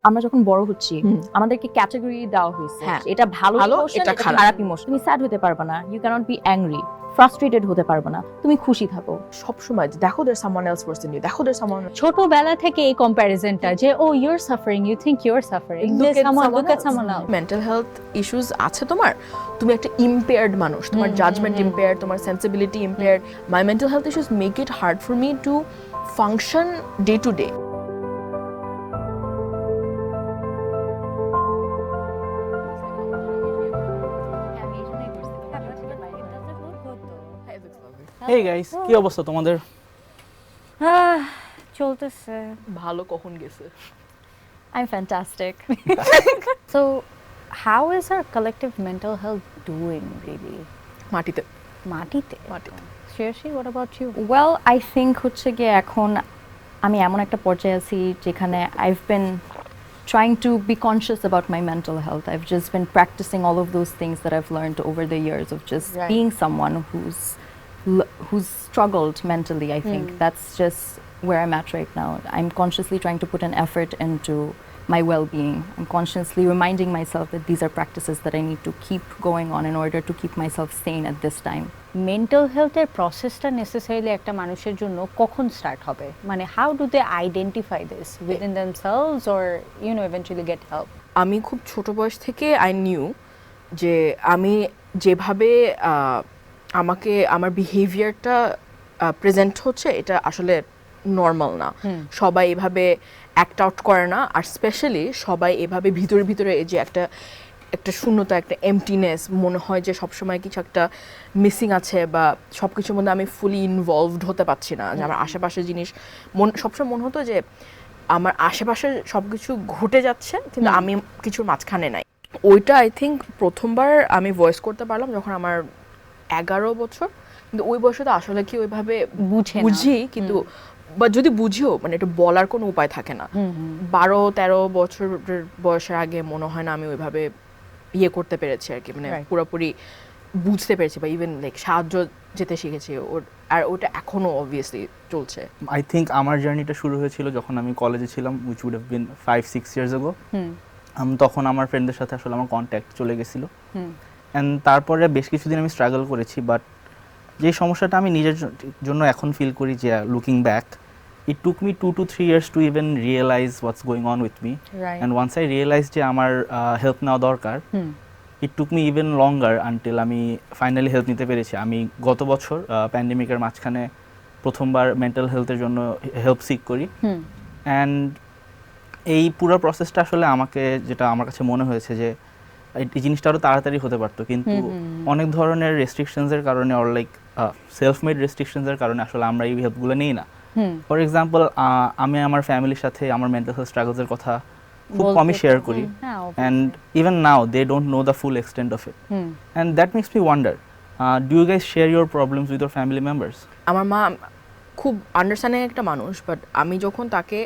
আমরা যখন বড় হচ্ছি আমাদেরকে ক্যাটাগরি দেওয়া হয়েছে এটা ভালো ইমোশন এটা খারাপ ইমোশন তুমি স্যাড হতে পারবে না you cannot be angry frustrated হতে পারবে না তুমি খুশি থাকো সব সময় দেখো there someone else worse than you দেখো দেয়ার সামওয়ান ছোটবেলা থেকে এই কম্প্যারিজনটা যে ও you are suffering you think you are suffering look at someone else mental health issues আছে তোমার তুমি একটা ইম্পেয়ার্ড মানুষ তোমার জাজমেন্ট ইম্পেয়ার্ড তোমার sensibility impaired my mental health issues make it hard for me two function day to day hey guys কি অবস্থা তোমাদের চলতেছে ভালো কখন গেছে I'm fantastic. So how is our collective mental health doing really? মাটিতে মাটিতে Seriously, what about you? Well, I think হচ্ছে গিয়ে এখন আমি এমন একটা পর্যায়ে আছি যেখানে I've been trying to be conscious about my mental health. I've just been practicing all of those things that I've learned over the years of just being someone who's struggled mentally. I think that's just where I'm at right now. I'm consciously trying to put an effort into my well-being. I'm consciously reminding myself that these are practices that I need to keep going on in order to keep myself sane at this time. Mental হেলথের প্রসেসটা necessarily একটা মানুষের জন্য কখন start হবে মানে how do they identify this within themselves or you know eventually get help আমি খুব ছোট বয়স থেকে আই নিউ যে আমি যেভাবে আমাকে আমার বিহেভিয়ারটা প্রেজেন্ট হচ্ছে এটা আসলে নর্মাল না সবাই এভাবে অ্যাক্ট আউট করে না আর স্পেশালি সবাই এভাবে ভিতরে ভিতরে এই যে একটা শূন্যতা একটা এমটিনেস মনে হয় যে সবসময় কিছু একটা মিসিং আছে বা সব কিছুর মধ্যে আমি ফুলি ইনভলভড হতে পারছি না যে আমার আশেপাশের জিনিস সবসময় মনে হতো যে আমার আশেপাশে সব কিছু ঘটে যাচ্ছে কিন্তু আমি কিছুর মাঝখানে নাই ওইটা আই থিঙ্ক প্রথমবার আমি ভয়েস করতে পারলাম যখন আমার 11 বছর কিন্তু ওই বয়সে তো আসলে কি ওইভাবে বুঝি কিন্তু বা যদি বুঝিও মানে এটা বলার কোনো উপায় থাকে না 12-13 বছরের বয়সের আগে মনে হয় না আমি ওইভাবে ইয়ে করতে পেরেছি আর কি মানে পুরোপুরি বুঝতে পেরেছি বা ইভেন লাইক সাহায্য যেতে শিখেছি আর ওটা এখনো অবভিয়াসলি চলছে আই থিঙ্ক আমার জার্নিটা শুরু হয়েছিল যখন আমি কলেজে ছিলাম which would have been 5-6 years ago তখন আমার ফ্রেন্ডদের সাথে আসলে আমার কন্ট্যাক্ট চলে গেছিল অ্যান্ড তারপরে বেশ কিছুদিন আমি স্ট্রাগল করেছি বাট যে সমস্যাটা আমি নিজের জন্য এখন ফিল করি যে looking back it took me 2 to 3 years to even realize what's going on with me and once I realized যে আমার হেল্প নেওয়া দরকার it took me even longer until আমি ফাইনালি হেল্প নিতে পেরেছি আমি গত বছর প্যান্ডেমিকের মাঝখানে প্রথমবার মেন্টাল হেলথের জন্য হেল্প সিক করি অ্যান্ড এই পুরো প্রসেসটা আসলে আমাকে যেটা আমার কাছে মনে হয়েছে যে এই জিনিসটা আরও তাড়াতাড়ি হতে পারতো কিন্তু অনেক ধরনের রেস্ট্রিকশনসের কারণে অর লাইক সেলফ মেড রেস্ট্রিকশনসের কারণে আসলে আমরা এই হেল্পগুলো নিই না ফর এক্সাম্পল আমি আমার ফ্যামিলির সাথে আমার মেন্টাল হেলথ স্ট্রাগলসের কথা খুব কমই শেয়ার করি and even now they don't know the full extent of it and that makes me wonder do you guys share your problems with your family members আমার মা খুব আন্ডারস্ট্যান্ডিং একটা মানুষ বাট আমি যখন তাকে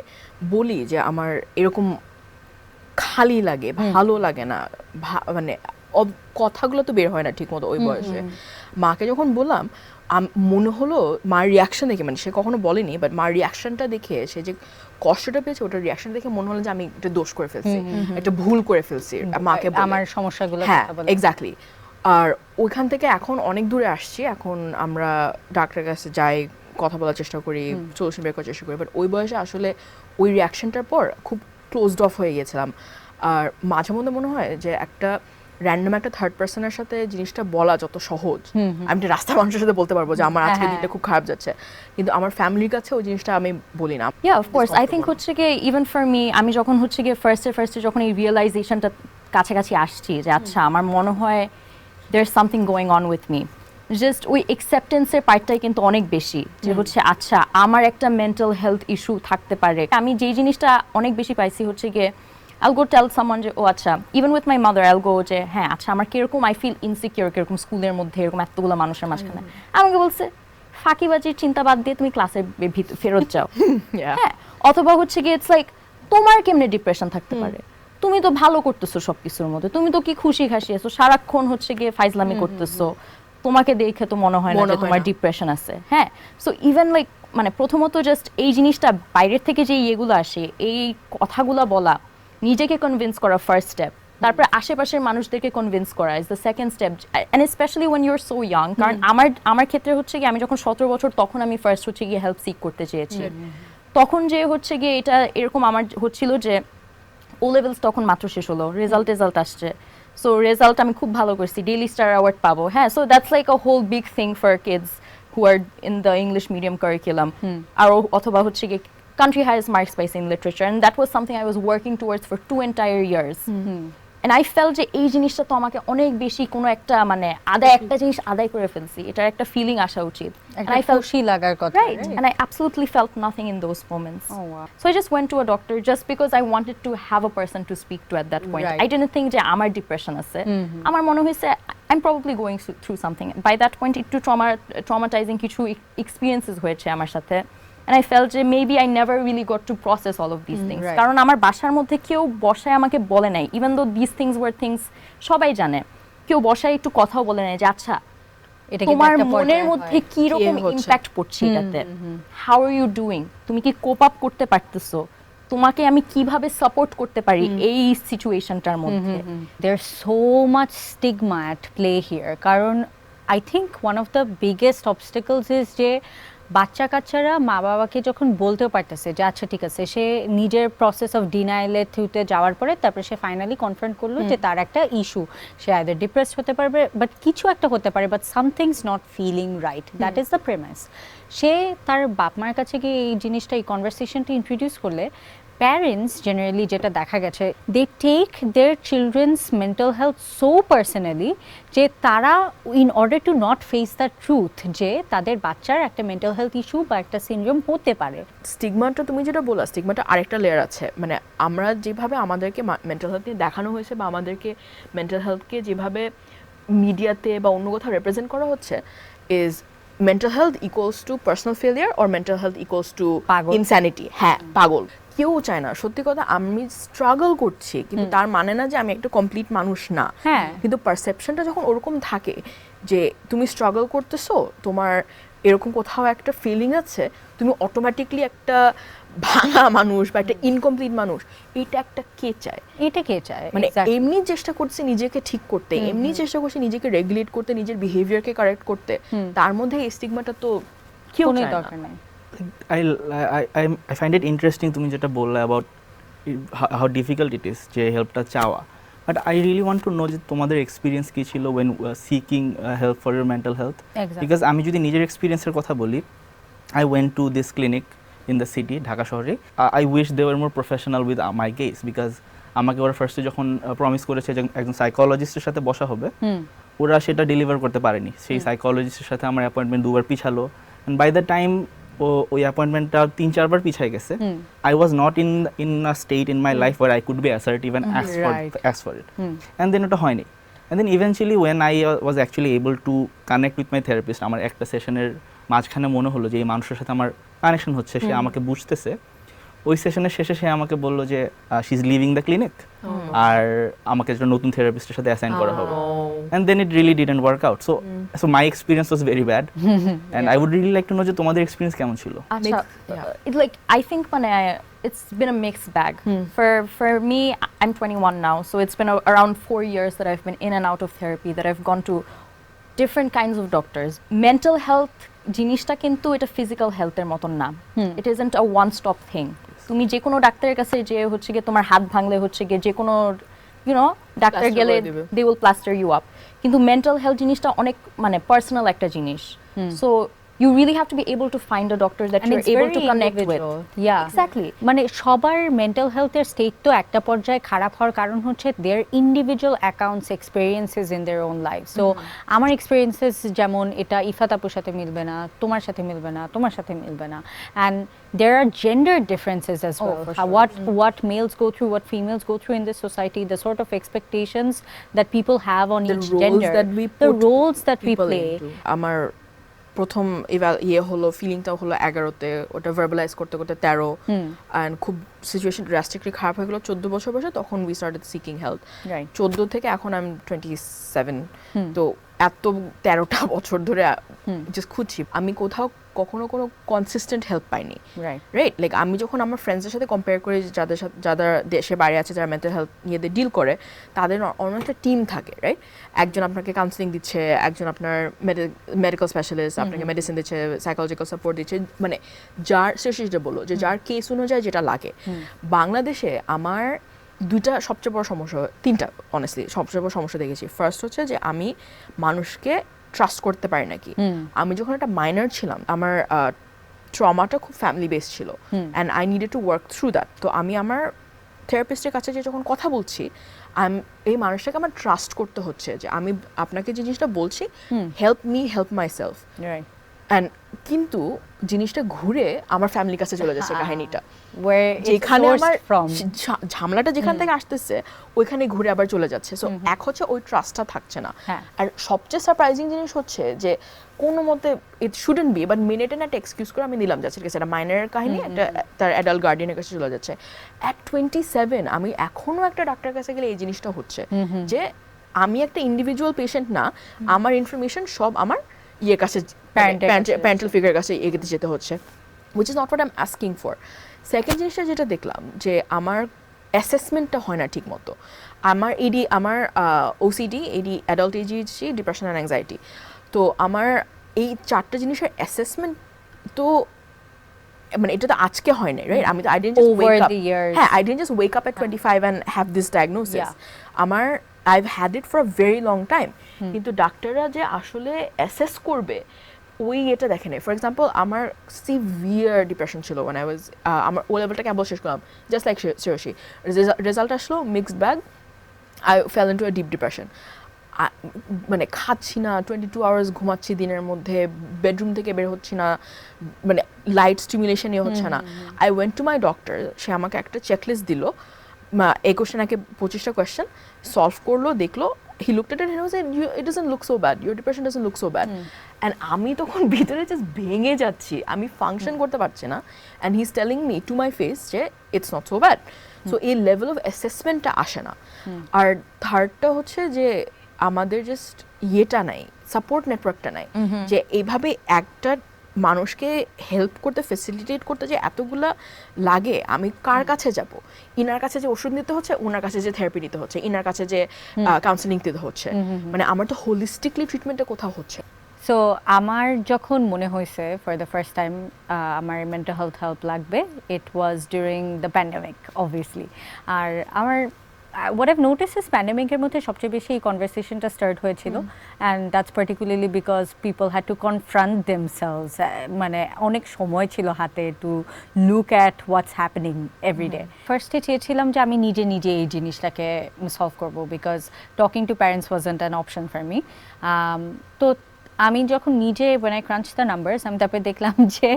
বলি যে আমার এরকম খালি লাগে ভালো লাগে না মানে কথাগুলো তো বের হয় না ঠিক মতো ওই বয়সে মাকে যখন বললাম মনে হলো মার রিয়াকশন দেখে মানে সে কখনো বলেনি বাট মার রিয়াকশনটা দেখে সে যে কষ্টটা পেয়েছে ওটার রিয়াকশন দেখে মনে হলো যে আমি একটা দোষ করে ফেলছি একটা ভুল করে ফেলছি মাকে আমার সমস্যাগুলো হ্যাঁ এক্স্যাক্টলি আর ওইখান থেকে এখন অনেক দূরে আসছি এখন আমরা ডাক্তারের কাছে যাই কথা বলার চেষ্টা করি সলিউশন বের করার চেষ্টা করি বাট ওই বয়সে আসলে ওই রিয়াকশনটার পর খুব ক্লোজড অফ হয়ে গেছিলাম আর মাঝে মধ্যে মনে হয় যে একটা র্যান্ডম একটা থার্ড পার্সনের সাথে জিনিসটা বলা যত সহজ আমি একটা রাস্তার মানুষের সাথে বলতে পারবো যে আমার আজকে দিনটা খুব খারাপ যাচ্ছে কিন্তু আমার ফ্যামিলির কাছে ওই জিনিসটা আমি বলি না অফ কোর্স আই থিঙ্ক হচ্ছে গিয়ে ইভেন ফর মি আমি যখন হচ্ছে গিয়ে ফার্স্টে যখন এই রিয়েলাইজেশনটা কাছাকাছি আসছি যে আচ্ছা আমার মনে হয় there something going on with me just ওই অ্যাকসেপ্টেন্সের পার্টটাই কিন্তু অনেক বেশি যে হচ্ছে আচ্ছা আমার একটা মেন্টাল হেলথ ইস্যু থাকতে পারে আমি যেই জিনিসটা অনেক বেশি পাইছি হচ্ছে গিয়ে I'll go tell someone যে ও আচ্ছা even with my mother I'll go যে হ্যাঁ আচ্ছা আমার কিরকম I feel insecure কিরকম স্কুলের মধ্যে এরকম এতগুলো মানুষের মাঝখানে আমাকে বলছে ফাঁকিবাজির চিন্তা বাদ দিয়ে তুমি ক্লাসে ফেরত যাও হ্যাঁ অথবা হচ্ছে গিয়ে ইটস লাইক তোমার কেমনে ডিপ্রেশন থাকতে পারে তুমি তো ভালো করতেছো সবকিছুর মধ্যে তুমি তো কি খুশি খাসি আছো সারাক্ষণ হচ্ছে গিয়ে ফাইজলামি করতেছো তোমাকে দেখে তো মনে হয় না যে তোমার ডিপ্রেশন আছে হ্যাঁ সো ইভেন লাইক মানে প্রথমত জাস্ট এই জিনিসটা বাইরের থেকে যে ইয়েগুলো আসে এই কথাগুলো বলা নিজেকে কনভিন্স করা ফার্স্ট স্টেপ, তারপর আশেপাশের মানুষদেরকে কনভিন্স করা is the second step, and specially when you are so young. কারণ আমার ক্ষেত্রে হচ্ছে গিয়ে আমি যখন 17 বছর তখন আমি ফার্স্ট হচ্ছে গিয়ে হেল্প সিক করতে চেয়েছি। তখন যে হচ্ছে গিয়ে এটা এরকম আমার হচ্ছিল যে ও লেভেলস তখন মাত্র শেষ হলো, রেজাল্ট আসছে, সো রেজাল্ট আমি খুব ভালো করছি, ডেইলি স্টার অ্যাওয়ার্ড পাবো, হ্যাঁ, so that's like a whole big thing for kids who are in the English medium curriculum. আর অথবা হচ্ছে গিয়ে country highest marks by in literature, and that was something I was working towards for 2 entire years. And I felt যে এই জিনিসটা তো আমাকে অনেক বেশি কোনো একটা মানে একটা জিনিস আদায় করে ফেলছি, এটার একটা ফিলিং আসা উচিত, and I felt খুশি লাগার কথা, right, and I absolutely felt nothing in those moments. Oh, wow. So I just went to a doctor just because I wanted to have a person to speak to at that point. Right. I didn't think যে আমার depression আছে, আমার মনে হয়েছে I'm probably going through something. By that point একটু traumatizing কিছু experiences হয়েছে আমার সাথে, and I felt যে maybe I never really got to process all of these things. Right. কারণ আমার বাসার মধ্যে কেউ বসায় আমাকে বলে নাই, even though these things were things সবাই জানে, কেউ বসায় একটু কথাও বলে নাই যে আচ্ছা তোমার মনের মধ্যে কি রকম ইমপ্যাক্ট পড়ছে এটাতে, হাউ আর ইউ ডুইং, তুমি কি কোপ আপ করতে পারতেছো, তোমাকে আমি কিভাবে সাপোর্ট করতে পারি এই সিচুয়েশনটার মধ্যে। There's so much stigma at play here, কারণ I think one of the biggest obstacles is যে বাচ্চা কাচ্চারা মা বাবাকে যখন বলতেও পারতেছে যে আচ্ছা ঠিক আছে, সে নিজের প্রসেস অফ ডিনাইলের থ্রুতে যাওয়ার পরে তারপরে সে ফাইনালি কনফ্রন্ট করলো যে তার একটা ইস্যু, সে আইদার ডিপ্রেসড হতে পারবে, বাট কিছু একটা হতে পারে, but something's not feeling right, that is the premise. সে তার বাপ মার কাছে গিয়ে এই জিনিসটা, এই কনভারসেশনটা ইন্ট্রোডিউস করলে প্যারেন্টস জেনারেলি যেটা দেখা গেছে, they take their children's mental health so personally যে তারা in order to not face the truth যে তাদের বাচ্চার একটা মেন্টাল হেলথ ইস্যু বা একটা সিনড্রোম হতে পারে। স্টিগমাটা তুমি যেটা বললা, স্টিগমাটা আরেকটা লেয়ার আছে, মানে আমরা যেভাবে আমাদেরকে মেন্টাল হেলথ নিয়ে দেখানো হয়েছে বা আমাদেরকে মেন্টাল হেলথকে যেভাবে মিডিয়াতে বা অন্য কোথাও রিপ্রেজেন্ট করা হচ্ছে is mental health equals to personal failure or mental health equals to insanity. হ্যাঁ, পাগল কেউ চায় না। সত্যি কথা, আমি স্ট্রাগল করছি কিন্তু তার মানে না যে আমি একটা কমপ্লিট মানুষ না। হ্যাঁ, কিন্তু পারসেপশনটা যখন ওরকম থাকে যে তুমি স্ট্রাগল করতেছো, তোমার এরকম কোথাও একটা ফিলিং আছে, তুমি অটোমেটিকলি একটা ভাঙা মানুষ বা একটা ইনকমপ্লিট মানুষ, এটা একটা কে চায়? এটা কে চায়? মানে এমনি চেষ্টা করছি নিজেকে ঠিক করতে, এমনি চেষ্টা করছি নিজেকে রেগুলেট করতে, নিজের বিহেভিয়ারকে কারেক্ট করতে, তার মধ্যে এই স্টিগমাটা তো কেউ চায় না। দরকার নাই। I find it interesting তুমি যেটা বললে about how difficult it is যে হেল্পটা চাওয়া, but I really want to know যে তোমাদের এক্সপিরিয়েন্স কি ছিল when seeking help for your mental health. Because আমি যদি নিজের এক্সপিরিয়েন্সের কথা বলি, I went to this clinic in the city, Dhaka শহরে। I wish they were more professional with my case, because আমাকে ওরা ফার্স্টে যখন প্রমিস করেছে যে একজন সাইকোলজিস্টের সাথে বসা হবে, ওরা সেটা ডেলিভার করতে পারেনি। সেই সাইকোলজিস্টের সাথে আমার অ্যাপয়েন্টমেন্ট 2 বার পিছালো, and by the time ওই অ্যাপয়েন্টমেন্টটা 3-4 বার পিছায় গেছে, I was not in a state in my life where I could be assertive and ask for it. And then ওটা হয়নি, and then eventually when I was actually able to connect with my therapist, আমার একটা সেশনের মাঝখানে মনে হলো যে এই মানুষের সাথে আমার কানেকশন হচ্ছে, সে আমাকে বুঝতেছে। ওই সেশনের শেষে সে আমাকে বলল যে she is leaving the clinic, আর আমাকে একটা নতুন থেরাপিস্টের সাথে অ্যাসাইন করা হবে, and then it really didn't work out. So my experience was very bad, and I would really like to know যে তোমাদের এক্সপেরিয়েন্স কেমন ছিল? আচ্ছা, like I think মানে it's been a mixed bag. For me, I'm 21 now, so it's been around 4 years that I've been in and out of therapy, that I've gone to different kinds of doctors. Mental health জিনিসটা কিন্তু এটা physical হেলথের মতন না, it isn't a one stop thing. তুমি যে কোনো ডাক্তারের কাছে যে হচ্ছে গিয়ে তোমার হাত ভাঙলে হচ্ছে গিয়ে যে কোনো ডাক্তার গেলে they will plaster you up, কিন্তু মেন্টাল হেলথ জিনিসটা অনেক মানে পার্সোনাল একটা জিনিস, so you really have to be able to find a doctor that you're able to connect with. Yeah, exactly. মানে সবার মেন্টাল হেলথের স্টেট তো একটা পর্যায়ে খারাপ হওয়ার কারণ হচ্ছে their individual accounts experiences in their own life. So আমার experiences যেমন এটা ইফাত আপুর সাথে মিলবে না, তোমার সাথে মিলবে না, তোমার সাথে মিলবে না, and there are gender differences as well. What males go through, what females go through in this society, the sort of expectations that people have on each gender, the roles that we play. আমার প্রথম হলো ফিলিংটা হলো 11তে, ওটা ভার্বালাইজ করতে করতে 13, and খুব situation ড্রাস্টিকলি খারাপ হয়ে গেলো 14 বছর বয়সে, তখন উই স্টার্টেড সিকিং হেল্প। 14 থেকে এখন আমি 27, তো এত 13টা বছর ধরে জাস্ট খুঁজছি। আমি কোথাও কখনো কোনো কনসিস্টেন্ট হেল্প পাইনি, রাইট রাইট? লাইক আমি যখন আমার ফ্রেন্ডসদের সাথে কম্পেয়ার করি, যারা দেশে বাইরে আছে, যারা মেন্টাল হেলথ নিয়ে ডিল করে, তাদের অন্য একটা টিম থাকে, রাইট? একজন আপনাকে কাউন্সিলিং দিচ্ছে, একজন আপনার মেডিকেল স্পেশালিস্ট আপনাকে মেডিসিন দিচ্ছে, সাইকোলজিক্যাল সাপোর্ট দিচ্ছে, মানে যার সেটা বললো যে যার কেস অনুযায়ী যেটা লাগে। বাংলাদেশে আমার দুইটা সবচেয়ে বড় সমস্যা, তিনটা অনেস্টলি সবচেয়ে বড় সমস্যা দেখেছি। ফার্স্ট হচ্ছে যে আমি মানুষকে ট্রাস্ট করতে পারি নাকি। আমি যখন একটা মাইনর ছিলাম, আমার ট্রমাটা খুব ফ্যামিলি বেসড ছিল, and I needed to work through that. তো আমি আমার থেরাপিস্টের কাছে যে যখন কথা বলছি, এই মানুষটাকে আমার ট্রাস্ট করতে হচ্ছে যে আমি আপনাকে যে জিনিসটা বলছি, help me help my self. Right and কিন্তু জিনিসটা ঘুরে আমার ফ্যামিলির কাছে চলে যাচ্ছে কাহিনীটা, যেখানে আমার ঝামেলাটা যেখান থেকে আসতেছে ওইখানে ঘুরে আবার চলে যাচ্ছে। সো এক হচ্ছে ওই ট্রাস্টটা থাকছে না। আর সবচেয়ে সারপ্রাইজিং জিনিস হচ্ছে যে কোনো মতে ইট শুডেন্ট বি, বাট মিনিটে একটা এক্সকিউজ করে আমি নিলাম যাচ্ছে, ঠিক আছে, একটা মাইনরের কাহিনী একটা তার অ্যাডাল্ট গার্ডিয়ানের কাছে চলে যাচ্ছে। অ্যাট 27 আমি এখনো একটা ডাক্তারের কাছে গেলে এই জিনিসটা হচ্ছে যে আমি একটা ইন্ডিভিজুয়াল পেশেন্ট না, আমার ইনফরমেশন সব আমার ইয়ের কাছে, প্যারেন্টাল ফিগারের কাছে এগিয়ে যেতে হচ্ছে, which is not what I'm asking for. Second জিনিসটা যেটা দেখলাম যে আমার অ্যাসেসমেন্টটা হয় না ঠিক মতো। আমার OCD, AD, adult ADHD, depression and anxiety, তো আমার এই চারটা জিনিসের অ্যাসেসমেন্ট তো মানে এটা তো আজকে হয় না, রাইট? আমি তো I didn't just wake up at 25 and have this diagnosis. I've had it for a very long time. কিন্তু ডাক্তাররা যে আসলে অ্যাসেস করবে ওই এটা দেখে নেই। ফর এক্সাম্পল আমার সিভিয়ার ডিপ্রেশন ছিল when I was আমার ও লেভেলটা কেবল শেষ করলাম, জাস্ট লাইক শিরোশি, রেজাল্ট আসলো mixed bag, I fell into a deep depression. মানে খাচ্ছি না, 22 আওয়ার্স ঘুমাচ্ছি দিনের মধ্যে, বেডরুম থেকে বের হচ্ছি না, মানে লাইট স্টিমুলেশনই হচ্ছে না। I went to my doctor, সে আমাকে একটা চেকলিস্ট দিল, এই কোয়েশ্চেন আগে 25টা কোয়েশ্চেন সলভ করলো, দেখলো, he looked at it and he was like, it doesn't look so bad, your depression doesn't look so bad. And আমি তখন ভিতরে জাস্ট ভেঙে যাচ্ছি, আমি ফাংশন করতে পারছি না, and he's telling me to my face যে it's not so bad. So এই লেভেল অফ অ্যাসেসমেন্টটা আসে না। আর থার্ডটা হচ্ছে যে আমাদের জাস্ট ইয়েটা নাই, সাপোর্ট নেটওয়ার্কটা নাই, যে এইভাবে একটা মানুষকে হেল্প করতে, ফেসিলিটেট করতে যে এতগুলা লাগে, আমি কার কাছে যাব? ইনার কাছে যে ওষুধ নিতে হচ্ছে, ওনার কাছে যে থেরাপি নিতে হচ্ছে, ইনার কাছে যে কাউন্সেলিং দিতে হচ্ছে, মানে আমার তো হোলিস্টিকলি ট্রিটমেন্টটা কোথাও হচ্ছে। সো আমার যখন মনে হয়েছে ফর দ্য ফার্স্ট টাইম আমার মেন্টাল হেলথ লাগবে, ইট ওয়াজ ডিউরিং দ্য প্যান্ডেমিক অবভিয়াসলি। আর আমার what I've noticed is প্যান্ডেমিকের মধ্যে সবচেয়ে বেশি এই কনভারসেশনটা স্টার্ট হয়েছিল, and that's particularly because people had to confront themselves, মানে অনেক সময় ছিল হাতে to look at what's happening everyday. ফার্স্টে চেয়েছিলাম যে আমি নিজে এই জিনিসটাকে সলভ করবো, because talking to parents wasn't an option for me. তো আমি যখন নিজে when I crunch the numbers, আমি তারপরে দেখলাম যে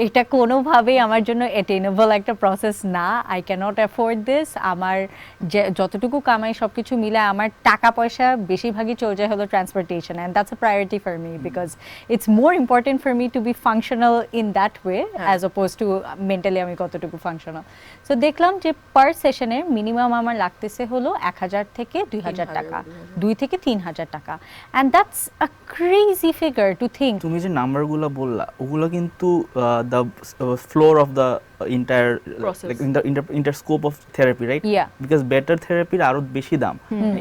এটা কোনোভাবেই আমার জন্য অ্যাটেনেবল একটা প্রসেস না। I can't afford this. আমার যতটুকু কামাই সব কিছু মিলে আমার টাকা পয়সা বেশিরভাগই চলে যায় হলো transportation, and that's a priority for me, because it's more important for me to be functional in that way as opposed to mentally আমি কতটুকু ফাংশনাল। সো দেখলাম যে পার সেশনে মিনিমাম আমার লাগতেছে হলো 1000 থেকে 2000 টাকা, 2 থেকে 3000 টাকা, and that's a crazy figure to think. তুমি যে নাম্বারগুলো বললা ওগুলো কিন্তু the floor of the entire like inter scope of therapy, right? Yeah. Because better therapy আরো বেশি দাম।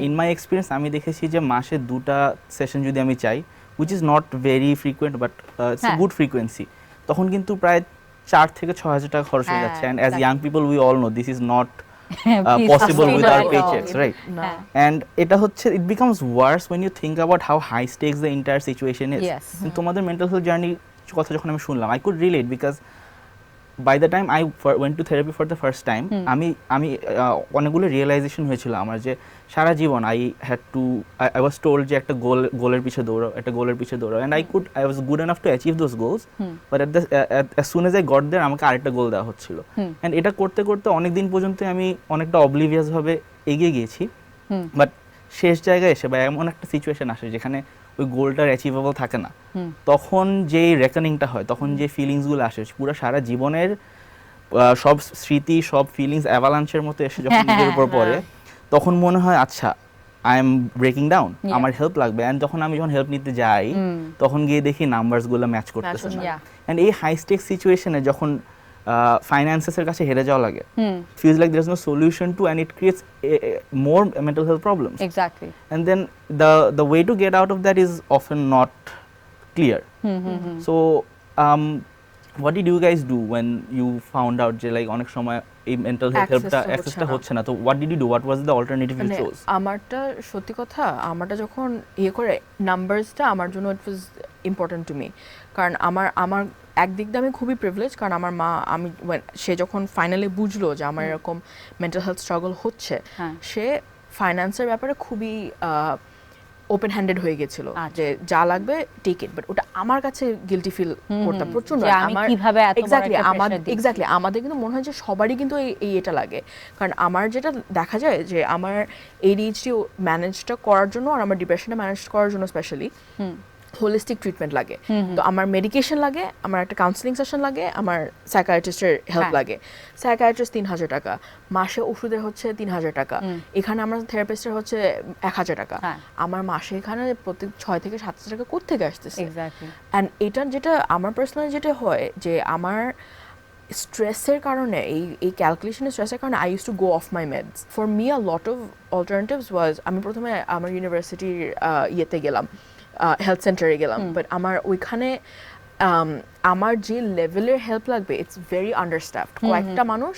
In my experience আমি দেখেছি যে মাসে 2টা সেশন যদি আমি চাই, which is not very frequent but it's a good frequency, তখন কিন্তু প্রায় 4 থেকে 6000 টাকা খরচ হয়ে যাচ্ছে, and as young people we all know this is not possible with our paychecks, right? And এটা হচ্ছে it becomes worse when you think about how high stakes the entire situation is. Yes. তোমাদের mental health journey কথা যখন আমি শুনলাম, I could relate because by the time I went to therapy for the first time, আমি অনেকগুলো realisation হয়েছিল আমার, যে সারা জীবন I was told যে একটা গোলের পিছে দৌড়াও, and I was good enough to achieve those goals, but as soon as I got there আমাকে আরেকটা গোল দেওয়া হচ্ছিল, and এটা করতে করতে অনেক দিন পর্যন্ত আমি অনেকটা অবলিভিয়াস ভাবে এগিয়ে গিয়েছি, বাট শেষ জায়গায় এসে বা এমন একটা সিচুয়েশন আসে যেখানে ওই গোলটার অ্যাচিভেবল থাকে না, তখন যে রেকনিংটা হয়, তখন যে ফিলিংসগুলো আসে পুরো সারা জীবনের সব স্মৃতি, সব ফিলিংস অ্যাভালাঞ্চের মতো এসে যখন নিজের উপর পড়ে, তখন মনে হয় আচ্ছা আই এম ব্রেকিং ডাউন, আমার হেল্প লাগবে। অ্যান্ড আমি যখন হেল্প নিতে যাই তখন গিয়ে দেখি নাম্বারসগুলো ম্যাচ করতেছে না, অ্যান্ড এই হাই স্টেক সিচুয়েশনে যখন ফাইন্যান্সেসের কাছে হেরে যাওয়া লাগে, feels like there's no solution to, and it creates more mental health problems. Exactly. And then the way to get out of that is often not clear. So what did you guys do when you found out যে like অনেক সময় এই mental health হেল্পটা অ্যাক্সেসটা হচ্ছে না, তো what did you do, what was the alternative you chose? আমারটা সত্যি কথা, আমারটা যখন করে নাম্বারসটা আমার জন্য ইট ওয়াজ ইম্পর্টেন্ট টু মি, কারণ আমার একদিক দিয়ে আমি খুবই প্রিভিলেজ, কারণ আমার মা সে যখন ফাইনালি বুঝলো যে আমার এরকম মেন্টাল হেলথ স্ট্রাগল হচ্ছে, সে ফাইন্যান্সের ব্যাপারে খুবই ওপেন হ্যান্ডেড হয়ে গেছিল যে যা লাগবে টেক ইট, বাট ওটা আমার কাছে গিলটি ফিল করতাম প্রচন্ড। এক্স্যাক্টলি আমাদের কিন্তু মনে হয় যে সবারই কিন্তু এটা লাগে, কারণ আমার যেটা দেখা যায় যে আমার ADHD ম্যানেজটা করার জন্য আর আমার ডিপ্রেশনটা ম্যানেজ করার জন্য স্পেশালি হোলিস্টিক ট্রিটমেন্ট লাগে। তো আমার মেডিকেশন লাগে, আমার একটা কাউন্সিলিং সেশন লাগে, আমার সাইকিয়াট্রিস্টের হেল্প লাগে। সাইকিয়াট্রিস্ট 3,000 টাকা, মাসে ওষুধের হচ্ছে 3,000 টাকা, এখানে আমার থেরাপিস্টের হচ্ছে 1,000 টাকা। আমার মাসে এখানে প্রত্যেক 6 থেকে 7,000 টাকা কোত্থেকে আসতেছে? অ্যান্ড এটা যেটা আমার পার্সোনালি যেটা হয় যে আমার স্ট্রেসের কারণে এই ক্যালকুলেশনের স্ট্রেসের কারণে I use to go off my meds. For me a lot of alternatives was, আমি প্রথমে আমার ইউনিভার্সিটির ইয়েতে গেলাম, হেলথ সেন্টারে গেলাম, বাট আমার ওইখানে আমার যে লেভেলের হেল্প লাগবে ইটস ভেরি আন্ডারস্টাফড। কয়েকটা মানুষ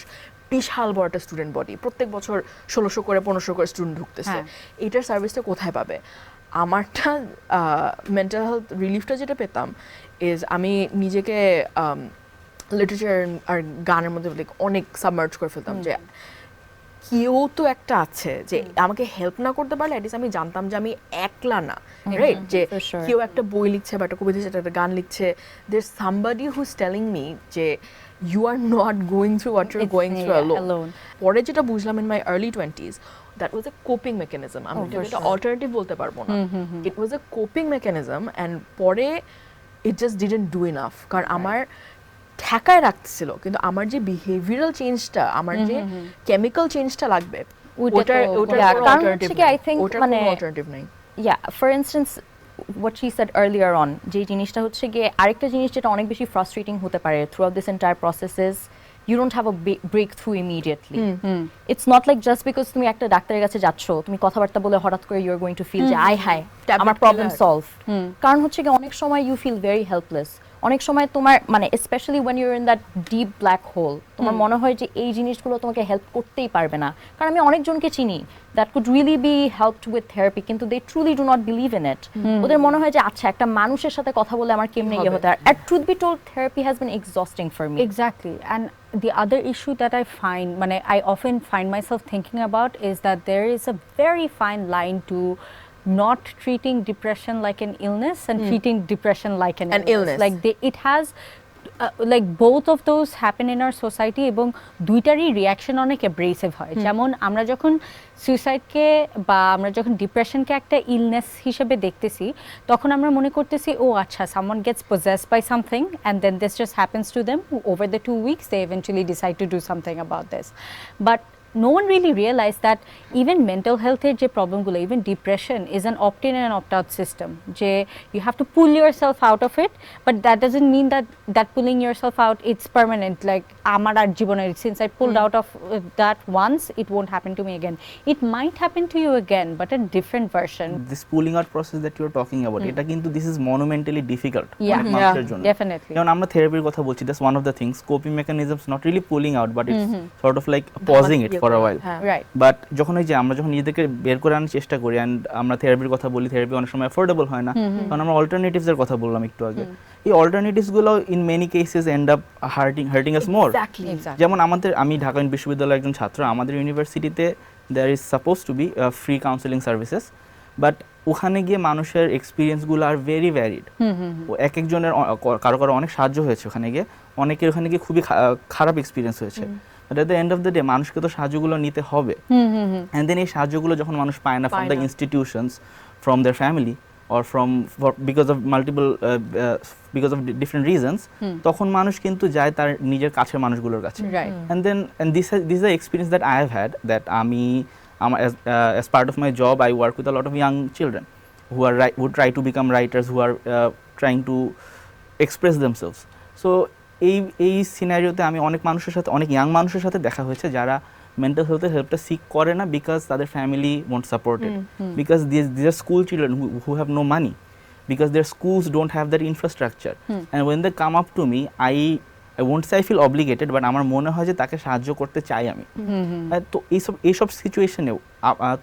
বিশাল বড় একটা স্টুডেন্ট বডি, প্রত্যেক বছর 1,600 করে 1,500 করে স্টুডেন্ট ঢুকতেছে, এটার সার্ভিসটা কোথায় পাবে? আমারটা মেন্টাল হেলথ রিলিফটা যেটা পেতাম ইজ আমি নিজেকে লিটারেচার আর গানের মধ্যে অনেক সাবমার্জ করে ফেলতাম যে কেউ তো একটা আছে যে আমাকে হেল্প না করতে পারলে অ্যাটলিস্ট আমি জানতাম যে আমি একলা না, রাইট? যে কেউ একটা বই লিখছে বা একটা কবিতা লিখছে, একটা গান লিখছে, there somebody who is telling me যে you are not going through what you are going through alone. পরে যেটা বুঝলাম in my early 20s, that was a coping mechanism. আমি এটা অল্টারনেটিভ বলতে পারবো না, it was a coping mechanism. And পরে it just didn't do enough, কারণ আমার ঠেকায় রাখতেছিল, কিন্তু আমার যে বিহেভিয়ারাল চেঞ্জটা, আমার যে কেমিক্যাল চেঞ্জটা লাগবে ওটার অল্টারনেটিভ নাই। For instance what she said earlier on, যে জিনিসটা হচ্ছে গিয়ে আরেকটা জিনিস যেটা অনেক বেশি ফ্রাস্ট্রেটিং হতে পারে throughout this entire process is you don't have a breakthrough immediately. It's not like just because তুমি একটা ডাক্তারের কাছে যাচ্ছ, তুমি কথাবার্তা বলে হঠাৎ করে you're going to feel যে হাই আমার প্রবলেম সলভ। কারণ হচ্ছে গিয়ে অনেক সময় you feel very helpless, অনেক সময় তোমার মানে specially when you're in that deep black hole, তোমার মনে হয় যে এই জিনিসগুলো তোমাকে হেল্প করতেই পারবে না। কারণ আমি অনেকজনকে চিনি that could really be helped with therapy, কিন্তু they truly do not believe in it. ওদের মনে হয় যে আচ্ছা একটা মানুষের সাথে কথা বলে আমার কেমনে ইয়ে হতে পারে। And truth be told, therapy has been exhausting for me. Exactly. And the other issue that I often find myself thinking about is that there is a very fine line to not treating depression like an illness and treating depression like an illness. Like it has like both of those happen in our society, এবং দুইটারই reaction অনেক abrasive হয়। যেমন আমরা যখন সুইসাইডকে বা আমরা যখন ডিপ্রেশনকে একটা ইলনেস হিসেবে দেখতেছি, তখন আমরা মনে করতেছি ও আচ্ছা someone gets possessed by something and then this just happens to them over the 2 weeks, they eventually decide to do something about this. But no one really realized that even mental health er je problem gulo, even depression is an opt-in and opt-out system. Je you have to pull yourself out of it, but that doesn't mean that pulling yourself out it's permanent. Like amar ar jiboner, since I pulled out of that once, it won't happen to me again. It might happen to you again, but a different version. This pulling out process that you are talking about, এটা কিন্তু this is monumentally difficult yeah, মানুষের জন্য। Definitely. যেমন আমরা থেরাপির কথা বলছি, that's one of the things. Coping mechanisms not really pulling out, but it's sort of like pausing it for a while. Right. But যখন ওই যে আমরা যখন নিজেদেরকে বের করে আনার চেষ্টা করি অ্যান্ড আমরা থেরাপির কথা বলি, থেরাপি অনেক সময় অ্যাফোর্ডেবল হয় না, কারণ আমরা অল্টারনেটিভস এর কথা বললাম একটু আগে। এই অল্টারনেটিভস গুলো in many cases end up hurting us more. যেমন আমি ঢাকা বিশ্ববিদ্যালয়ের একজন ছাত্র, আমাদের ইউনিভার্সিটিতে there is suppose to be free counselling services, but ওখানে গিয়ে মানুষের এক্সপিরিয়েন্সগুলো আর ভেরি ভ্যারিড। এক একজনের কারো অনেক সাহায্য হয়েছে ওখানে গিয়ে, অনেকের ওখানে গিয়ে খুবই খারাপ এক্সপিরিয়েন্স হয়েছে। But at the end of the day মানুষকে তো সাহায্যগুলো নিতে হবে, and then এই সাহায্যগুলো যখন মানুষ পায় না from the institutions, from their family or because of different reasons, তখন মানুষ কিন্তু যায় তার নিজের কাছের মানুষগুলোর কাছে। and this is the experience that I have had, that as part of my job I work with a lot of young children who try to become writers, who are trying to express themselves. So এই সিনারিওতে আমি অনেক মানুষের সাথে, অনেক young মানুষের সাথে দেখা হয়েছে যারা মেন্টাল হেলথের হেল্পটা সিক করে না বিকজ তাদের family won't support it, because this are school children who have no money, because their schools don't have that infrastructure, and when they come up to me I won't say I feel obligated, but আমার মনে হয় যে তাকে সাহায্য করতে চাই আমি। তো এইসব সিচুয়েশনেও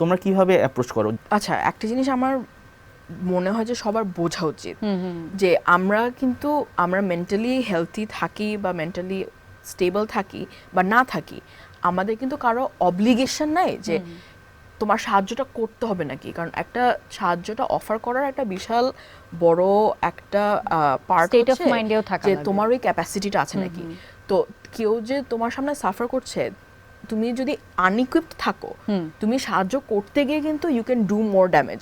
তোমরা কিভাবে অ্যাপ্রোচ করো? আচ্ছা, একটা জিনিস আমার মনে হয় যে সবার বোঝা উচিত যে আমরা মেন্টালি হেলথি থাকি বা মেন্টালি স্টেবল থাকি বা না থাকি, আমাদের কিন্তু কারো অব্লিগেশন নাই যে তোমার সাহায্যটা করতে হবে নাকি, কারণ একটা সাহায্যটা অফার করার একটা বিশাল বড় একটা পার্ট হচ্ছে যে তোমার ওই ক্যাপাসিটিটা আছে নাকি। তো কেউ যে তোমার সামনে সাফার করছে, তুমি যদি আনইকুইপড থাকো, তুমি সাহায্য করতে গিয়ে কিন্তু you can do more damage,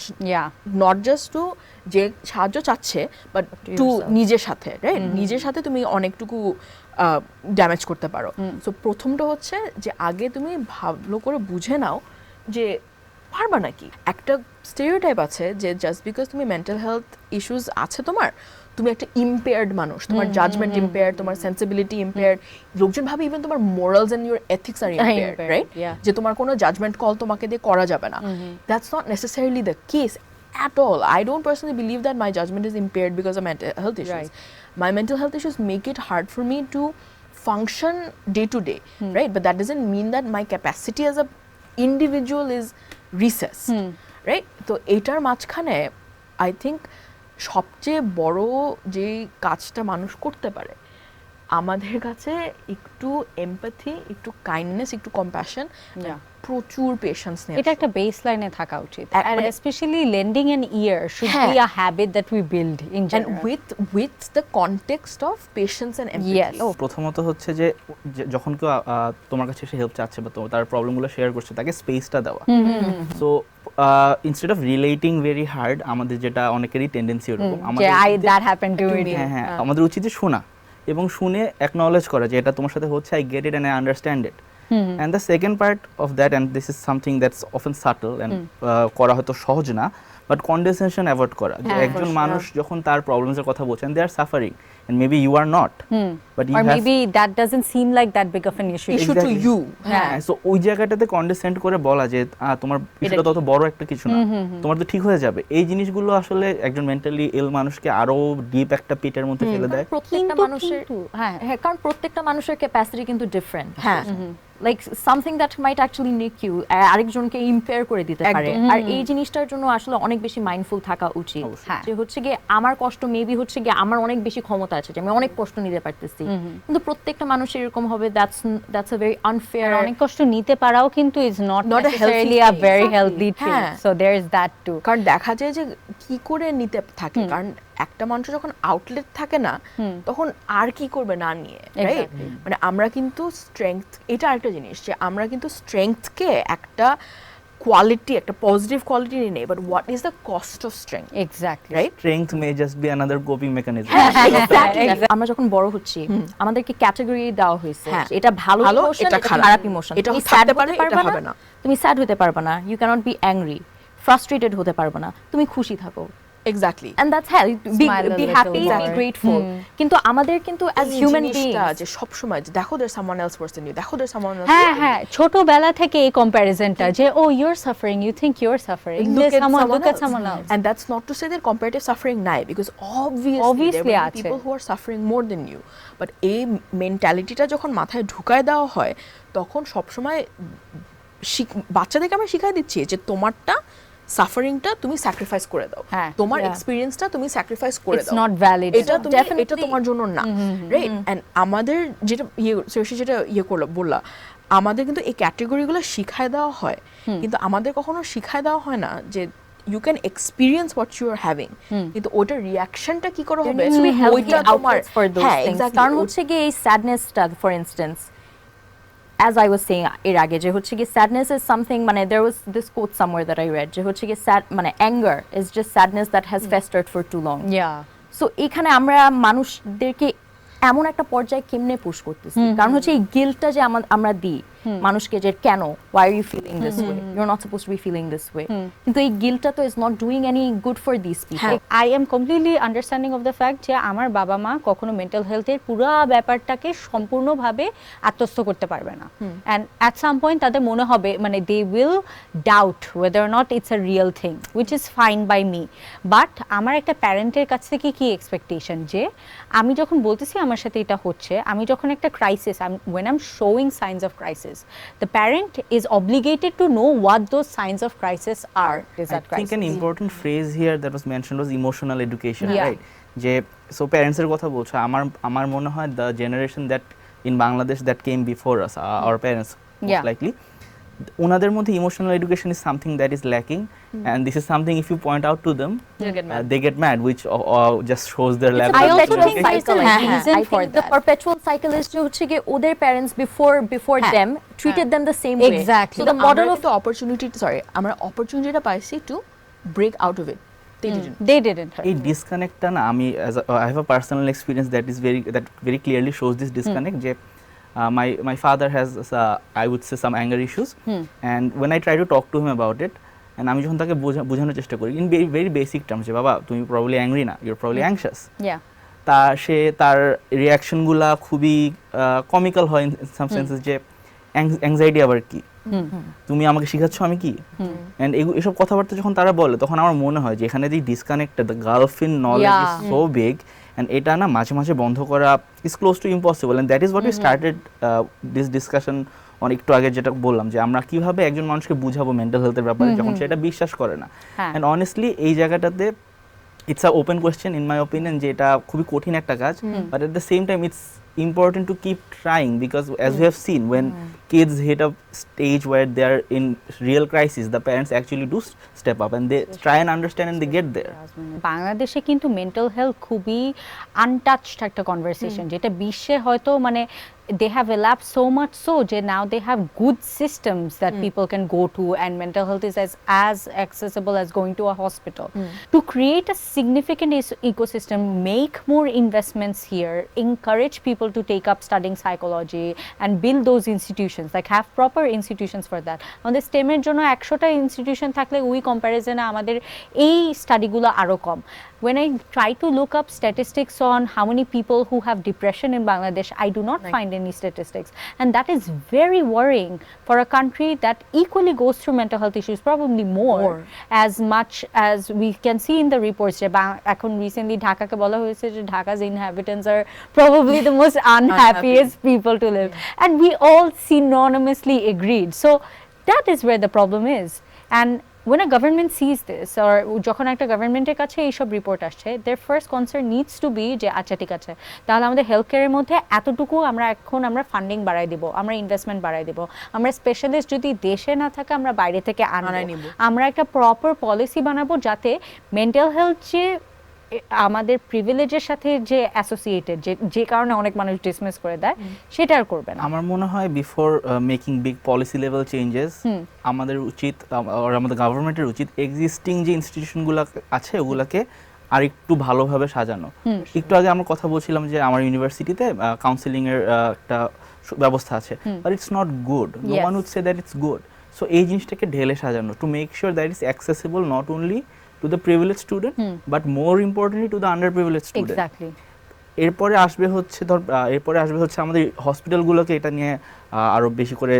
not just to যে সাহায্য চাচ্ছে বাট টু নিজের সাথে, রাইট? নিজের সাথে তুমি অনেকটুকু ড্যামেজ করতে পারো। সো প্রথমটা হচ্ছে যে আগে তুমি ভালো করে বুঝে নাও যে পারবা নাকি। একটা স্টেরিওটাইপ আছে যে জাস্ট বিকজ তুমি মেন্টাল হেলথ ইস্যুস আছে তোমার, তুমি একটা ইম্পেয়ার্ড মানুষ, তোমার জাজমেন্ট ইম্পেয়ার্ড, তোমার সেন্সিবিলিটি ইম্পেয়ার্ড, লোকজন ভাবে ইভেন তোমার মোরালস এন্ড ইউর এথিক্স আর ইম্পেয়ার্ড, রাইট? যে তোমার কোনো জাজমেন্ট কল তোমাকে দিয়ে করা যাবে না। That's not necessarily the case at all. I don't personally believe that my judgment is impaired because of mental health issues. My mental health issues make it hard for me to function day to day, right? But that doesn't mean that my capacity as a individual is recessed, right? তো এটার মাঝখানে I think সবচেয়ে বড় যে কাজটা মানুষ করতে পারে, আমাদের কাছে একটু এমপ্যাথি, একটু কাইন্ডনেস, একটু কম্প্যাশন, প্রচুর পেশেন্স নিয়ে এটা একটা বেসলাইনে থাকা উচিত, and especially lending an ear should be a habit that we build in general, and with the context of patience and empathy. Yes. প্রথমত হচ্ছে যে যখন কেউ তোমার কাছে এসে হেল্প চাচ্ছে বা তার প্রবলেমগুলো শেয়ার করছে, তাকে স্পেসটা দেওয়া। So instead of relating very hard, আমাদের যেটা অনেকেরই টেন্ডেন্সি এরকম, আমাদের উচিত যে শোনা এবং শুনে অ্যাকনলেজ করা যে এটা তোমার সাথে হচ্ছে, I get it and I understand it. And the second part of that, and this is something that's often subtle and করা হয়তো সহজ না, বাট কন্ডেনসেশন অ্যাভয়েড করা। যে একজন মানুষ যখন তার প্রবলেমস এর কথা বলছেন, they are suffering and maybe you are not, but you or have, maybe that doesn't seem like that big of an issue to you. So ওই জায়গাটাতে কন্ডেসেন্ট করে বলা যে তোমার ইস্যুটা তত বড় একটা কিছু না, তোমার তো ঠিক হয়ে যাবে। এই জিনিসগুলো আসলে একজন মেন্টালি ইল মানুষকে আরো ডিপ একটা পিটের মধ্যে ফেলে দেয়। প্রত্যেকটা মানুষের কারণ প্রত্যেকটা মানুষের ক্যাপাসিটি কিন্তু different. Like something that might actually make you আরেকজনকে ইম্পেয়ার করে দিতে পারে। আর এই জিনিসটার জন্য আসলে অনেক বেশি মাইন্ডফুল থাকা উচিত যে হচ্ছে গিয়ে আমার কষ্ট মেবি হচ্ছে গিয়ে আমার অনেক বেশি ক্ষমতা আছে যে আমি অনেক কষ্ট নিতে পারতেছি, কিন্তু প্রত্যেকটা মানুষের এরকম হবে, দ্যাটস আ ভেরি আনফেয়ার। অনেক কষ্ট নিতে পারাও কিন্তু is not necessarily a very healthy thing, so there is that too. কারণ দেখা যায় যে কি করে নিতে থাকে, কারণ একটা মানুষ যখন আউটলেট থাকে না তখন আর কি করবে না নিয়ে, রাইট? মানে আমরা কিন্তু স্ট্রেংথ, এটা আরেকটা জিনিস যে আমরা কিন্তু স্ট্রেংথকে একটা কোয়ালিটি, একটা পজিটিভ কোয়ালিটি নেই, but what is the cost of strength? Exactly, right? Strength May just be another coping mechanism. আমরা যখন বড় হচ্ছি আমাদেরকে ক্যাটাগরি দেওয়া হয়েছে, এটা ভালো ইমোশন, এটা খারাপ ইমোশন। এটা থাকতে পারে, এটা হবে না। তুমি স্যাড হতে পারবে না, you cannot be angry, frustrated হতে পারবে না, তুমি খুশি থাকো। Exactly, and that's how be happy, be grateful. কিন্তু আমাদের কিন্তু as human beings যে সব সময় দেখো there's someone else worse than you, দেখো there's someone else, হ্যাঁ ছোটবেলা থেকে এই কম্প্যারিজনটা যে oh you're suffering, you think you're suffering, look at someone else. And that's not to say that comparative suffering নাই, because obviously there are people who are suffering more than you, but এই মেন্টালিটিটা যখন মাথায় ঢুকায় দেওয়া হয় তখন সব সময় বাচ্চাদেরকে আমরা শিখাই দিচ্ছি যে তোমারটা সাফারিংটা তুমি স্যাক্রিফাইস করে দাও, তোমার এক্সপেরিয়েন্সটা তুমি স্যাক্রিফাইস করে দাও, it's not valid, এটা তোমার জন্য না, রাইট? এন্ড আমাদের যেটা যেটা বললা, আমাদের কিন্তু এই ক্যাটাগরিগুলো শিখায় দেওয়া হয়, কিন্তু আমাদের কখনো শিখায় দেওয়া হয় না যে you can experience what you are having, কিন্তু ওটার রিঅ্যাকশনটা কি করে হবে, ওইটা তোমার কারণ হচ্ছে কি এই স্যাডনেসটা for instance, as I was saying এর আগে যে হচ্ছে কি sadness is something, মানে there was this quote somewhere that I read যে হচ্ছে কি মানে anger is just sadness that has festered for too long. So এখানে আমরা মানুষদেরকে এমন একটা পর্যায়ে কেমনে পুশ করতেছি, কারণ হচ্ছে এই গিল্টটা যে আমরা দিই মানুষকে যে কেন why are you feeling this way you're not supposed to be feeling this way কিন্তু এই গিল্টটা তো is not doing any good for these people I am completely understanding of the fact যে আমার বাবা মা কখনো মেন্টাল হেলথের পুরো ব্যাপারটাকে সম্পূর্ণভাবে আত্মস্থ করতে পারবে না and at some point তাদের মনে হবে মানে they will doubt whether or not it's a real thing which is fine by me but আমার একটা প্যারেন্টের কাছ থেকে কি এক্সপেকটেশন যে আমি যখন বলতেছি আমার সাথে এটা হচ্ছে আমি যখন একটা crisis when I'm showing signs of crisis the parent is obligated to know what those signs of crisis are is that I think an important phrase here that was mentioned was emotional education, Yeah. right? যে so parents এর কথা বলছো আমার মনে হয় the generation that in Bangladesh that came before us our parents most Yeah. likely ওনাদের মধ্যে emotional education is something that is lacking and this is something if you point out to them they get mad which just shows their level I of also think education. cycle হ্যাঁ, is হ্যাঁ, reason I for think the that. perpetual cycle is যে হচ্ছে গিয়ে ওদের parents before them treated them the same way Exactly. so the model of আমরা অপরচুনিটিটা পাইছি to break out of it they didn't এই ডিসকানেক্টটা না আমি I have a personal experience that very clearly shows this disconnect যে my father has I would say some anger issues and when I try to talk to him about it and আমি যখন তাকে বোঝানোর চেষ্টা করি in very basic terms যে বাবা তুমি probably angry না you're probably anxious yeah তার রিয়াকশনগুলা খুবই কমিক্যাল হয় ইন সাম সেন্সেস যে অ্যাংজাইটি আবার কি তুমি আমাকে শিখাচ্ছ আমি কি এন্ড এসব কথাবার্তা যখন তারা বলে তখন আমার মনে হয় যে এখানে যে disconnected the gulf in knowledge is so big and এটা না মাঝে মাঝে বন্ধ করা is close to impossible and that is what we started this discussion একটু আগে যেটা বললাম যে আমরা কিভাবে একজন মানুষকে বুঝাবো মেন্টাল হেলথের ব্যাপারে যখন সেটা বিশ্বাস করে না এন্ড অনেস্টলি এই জায়গাটাতে it's a open question in my opinion যে এটা খুবই কঠিন একটা কাজ but at the same time it's important to keep trying because as we have seen when kids hit a stage where they are in real crisis the parents actually do step up and they try and understand and they get there বাংলাদেশে কিন্তু mental health খুবই untouched একটা conversation যেটা বিশ্বে হয়তো মানে they have elapsed so much so যে now they have good systems that people can go to and mental health is as accessible as going to a hospital to create a significant ecosystem make more investments here encourage people to take up studying psychology and build those institutions like have proper institutions for that আমাদের স্টেমের জন্য 100টা institution থাকলে ওই কম্প্যারিজনে আমাদের এই স্টাডিগুলো আরো কম when I try to look up statistics on how many people who have depression in Bangladesh I do not find any statistics and that is very worrying for a country that equally goes through mental health issues probably more as much as we can see in the reports যে এখন recently Dhaka কে বলা হয়েছে যে Dhaka's inhabitants are probably the most unhappiest people to live and we all synonymously agreed so that is where the problem is and when a government sees this or যখন একটা গভর্নমেন্টের কাছে এইসব report আসছে their first concern needs to be যে আচ্ছা ঠিক আছে তাহলে আমাদের হেলথ কেয়ারের মধ্যে এতটুকু আমরা ফান্ডিং বাড়াই দেব আমরা ইনভেস্টমেন্ট বাড়াই দেব আমরা স্পেশালিস্ট যদি দেশে না থাকে আমরা বাইরে থেকে আনবো আমরা একটা প্রপার পলিসি বানাবো যাতে মেন্টাল হেলথ যে আমাদের প্রিভিলেজের সাথে যে অ্যাসোসিয়েটেড যে কারণে অনেক মানুষ ডিসমিস করে দেয় সেটা আর করবে না আমার মনে হয় before making big policy level changes আমাদের উচিত আমাদের গভর্নমেন্টের উচিত এক্সিস্টিং যে ইনস্টিটিউশনগুলো আছে ওগুলোকে আর একটু ভালোভাবে সাজানো একটু আগে আমরা কথা বলছিলাম যে আমার ইউনিভার্সিটিতে কাউন্সিলিং এর একটা ব্যবস্থা আছে but it's not good no one would say that it's good so এই জিনিসটাকে ঢেলে সাজানো to make sure that is accessible not only to the privileged student but more importantly to the underprivileged student exactly এরপরে আসবে হচ্ছে আমাদের হসপিটালগুলোকে এটা নিয়ে আরো বেশি করে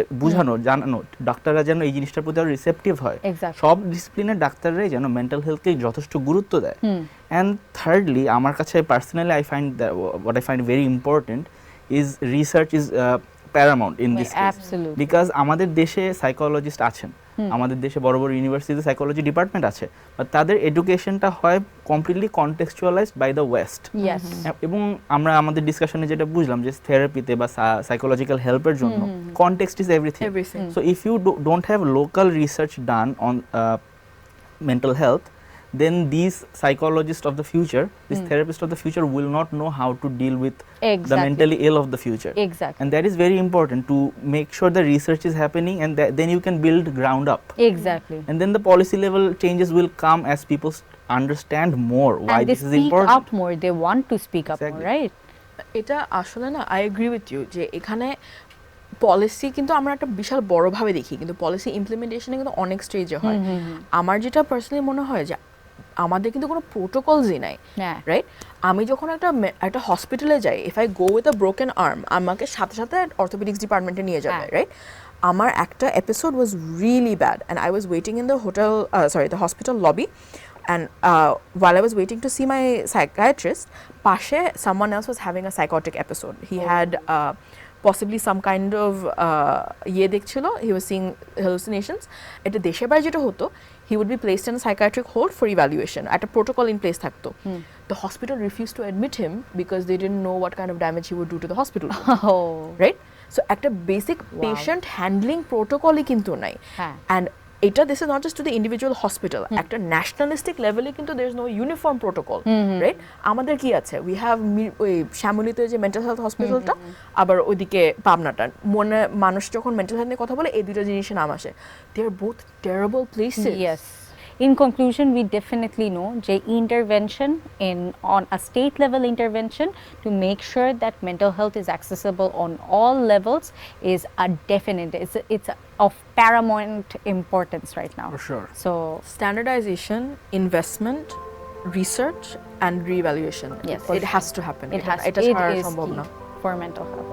জানানো ডাক্তাররা যেন এই জিনিসটার প্রতি আরো রিসেপটিভ হয় সব ডিসিপ্লিনের ডাক্তাররাই যেন মেন্টাল হেলথকে যথেষ্ট গুরুত্ব দেয় এন্ড থার্ডলি আমার কাছে personally what I find very important is research is paramount in this case because আমাদের দেশে সাইকোলজিস্ট আছেন আমাদের দেশে বড় বড় ইউনিভার্সিটিতে সাইকোলজি ডিপার্টমেন্ট আছে বাট তাদের এডুকেশনটা হয় কমপ্লিটলি কনটেক্সচুয়ালাইজড বাই দ্য ওয়েস্ট এবং আমরা আমাদের ডিসকাশনে যেটা বুঝলাম যে থেরাপিতে বা সাইকোলজিক্যাল হেল্পের জন্য context is everything so if you don't have local research done on mental health then these psychologists of the future, these therapists of the future will not know how to deal with the mentally ill of the future. And that is very important to make sure the research is happening and then you can build ground up. And then the policy level changes will come as people understand more why this is important. And they speak up more, they want to speak up more, right? এটা আসলে না I agree with you যে এখানে policy কিন্তু আমরা একটা বিশাল বড়ভাবে দেখি, কিন্তু পলিসি ইমপ্লিমেন্টেশনে কিন্তু অনেক স্টেজে হয়। আমার যেটা পার্সোনালি মনে হয় যে আমাদের কিন্তু কোনো প্রোটোকলসই নাই, রাইট? আমি যখন একটা হসপিটালে যাই, if I go with a broken arm, আমাকে সাথে সাথে অর্থোপেডিক্স ডিপার্টমেন্টে নিয়ে যাবে, রাইট? আমার একটা episode was really bad and I was waiting in the hospital lobby, and while I was waiting to see my psychiatrist, pashe someone else was having a psychotic episode. He had possibly some kind of he was seeing hallucinations. Eta deshe bar jeta hoto, he would be placed in a psychiatric hold for evaluation. At a protocol in place thakto. The hospital refused to admit him because they didn't know what kind of damage he would do to the hospital. Right? So একটা basic patient handling protocol ই কিন্তু নাই, and এটা this is not just to the individual hospital, একটা nationalistic level এ কিন্তু there is no uniform protocol, right? আমাদের কি আছে, we have ওই শ্যামলীতে যে মেন্টাল হেলথ হসপিটালটা, আবার ওইদিকে পাবনাটা, মনে মানুষ যখন মেন্টাল হেলথ নিয়ে কথা বলে এই দুটো জিনিসের নাম আসে। they are both terrible places. Yes. In conclusion, we definitely know the intervention on a state level intervention to make sure that mental health is accessible on all levels is a definite, it's of paramount importance right now. For sure. So Standardization, investment, research and re-evaluation. Yes, it has to happen. it is এটা ছাড়া সম্ভব না key for mental health.